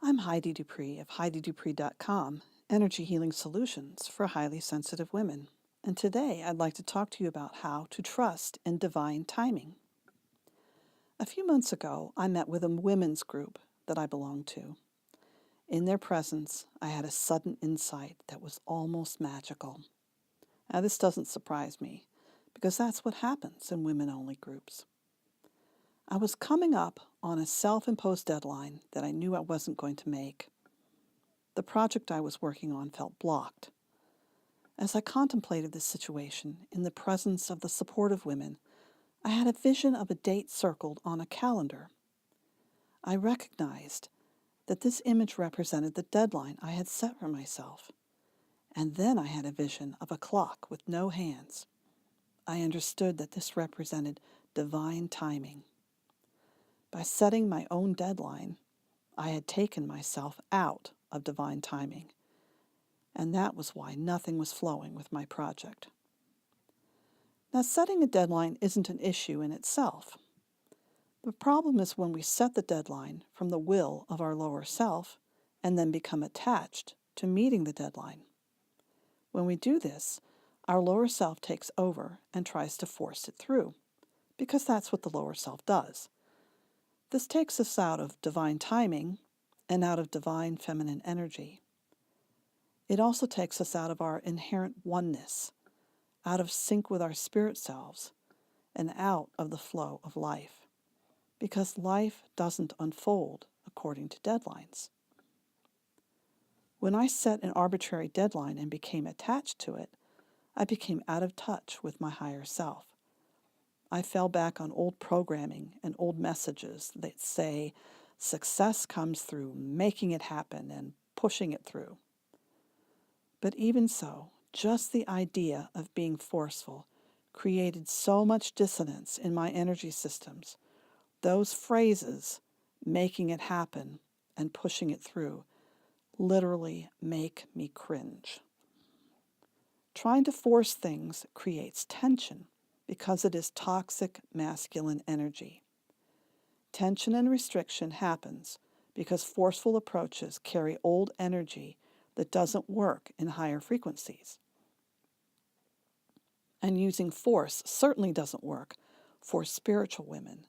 I'm Heidi Dupree of HeidiDupree.com, Energy Healing Solutions for Highly Sensitive Women. And today I'd like to talk to you about how to trust in divine timing. A few months ago, I met with a women's group that I belong to. In their presence, I had a sudden insight that was almost magical. Now, this doesn't surprise me, because that's what happens in women-only groups. I was coming up on a self-imposed deadline that I knew I wasn't going to make. The project I was working on felt blocked. As I contemplated this situation in the presence of the supportive women, I had a vision of a date circled on a calendar. I recognized that this image represented the deadline I had set for myself. And then I had a vision of a clock with no hands. I understood that this represented divine timing. By setting my own deadline, I had taken myself out of divine timing, and that was why nothing was flowing with my project. Now, setting a deadline isn't an issue in itself. The problem is when we set the deadline from the will of our lower self and then become attached to meeting the deadline. When we do this, our lower self takes over and tries to force it through, because that's what the lower self does. This takes us out of divine timing and out of divine feminine energy. It also takes us out of our inherent oneness, out of sync with our spirit selves, and out of the flow of life, because life doesn't unfold according to deadlines. When I set an arbitrary deadline and became attached to it, I became out of touch with my higher self. I fell back on old programming and old messages that say success comes through making it happen and pushing it through. But even so, just the idea of being forceful created so much dissonance in my energy systems. Those phrases, making it happen and pushing it through, literally make me cringe. Trying to force things creates tension because it is toxic masculine energy. Tension and restriction happens because forceful approaches carry old energy that doesn't work in higher frequencies. And using force certainly doesn't work for spiritual women,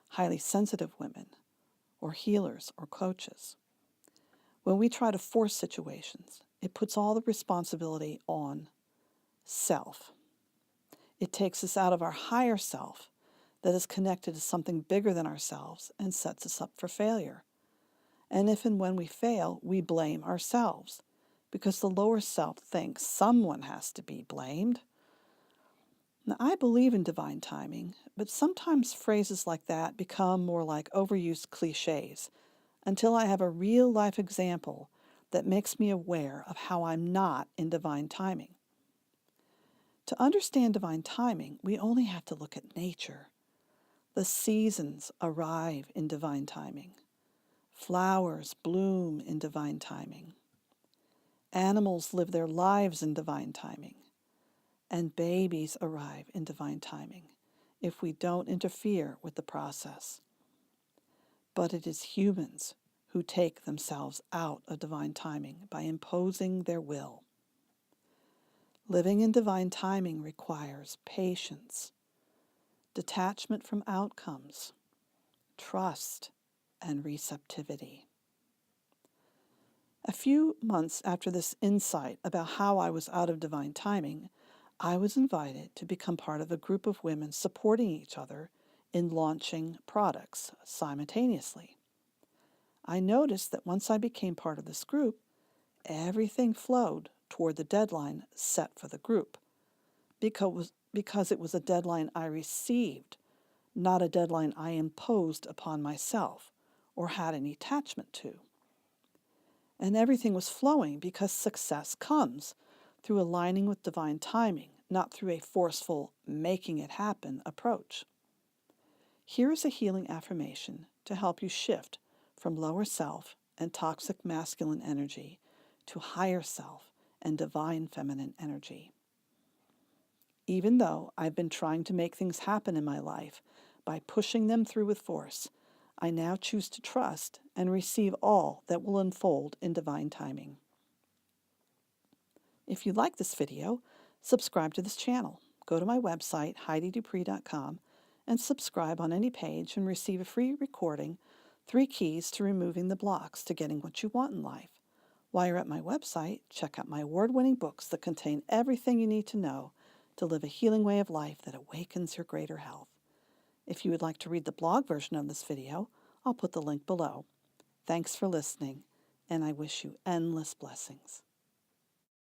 highly sensitive women, or healers or coaches. When we try to force situations, it puts all the responsibility on self. It takes us out of our higher self that is connected to something bigger than ourselves and sets us up for failure. And if and when we fail, we blame ourselves because the lower self thinks someone has to be blamed. Now, I believe in divine timing, but sometimes phrases like that become more like overused cliches until I have a real-life example that makes me aware of how I'm not in divine timing. To understand divine timing, we only have to look at nature. The seasons arrive in divine timing. Flowers bloom in divine timing. Animals live their lives in divine timing. And babies arrive in divine timing if we don't interfere with the process. But it is humans who take themselves out of divine timing by imposing their will. Living in divine timing requires patience, detachment from outcomes, trust, and receptivity. A few months after this insight about how I was out of divine timing, I was invited to become part of a group of women supporting each other in launching products simultaneously. I noticed that once I became part of this group, everything flowed toward the deadline set for the group, because it was a deadline I received, not a deadline I imposed upon myself or had any attachment to. And everything was flowing because success comes through aligning with divine timing, not through a forceful making it happen approach. Here is a healing affirmation to help you shift from lower self and toxic masculine energy to higher self and divine feminine energy. Even though I've been trying to make things happen in my life by pushing them through with force, I now choose to trust and receive all that will unfold in divine timing. If you like this video, subscribe to this channel. Go to my website, HeidiDupree.com, and subscribe on any page and receive a free recording, 3 Keys to Removing the Blocks to Getting What You Want in Life. While you're at my website, check out my award-winning books that contain everything you need to know to live a healing way of life that awakens your greater health. If you would like to read the blog version of this video, I'll put the link below. Thanks for listening, and I wish you endless blessings.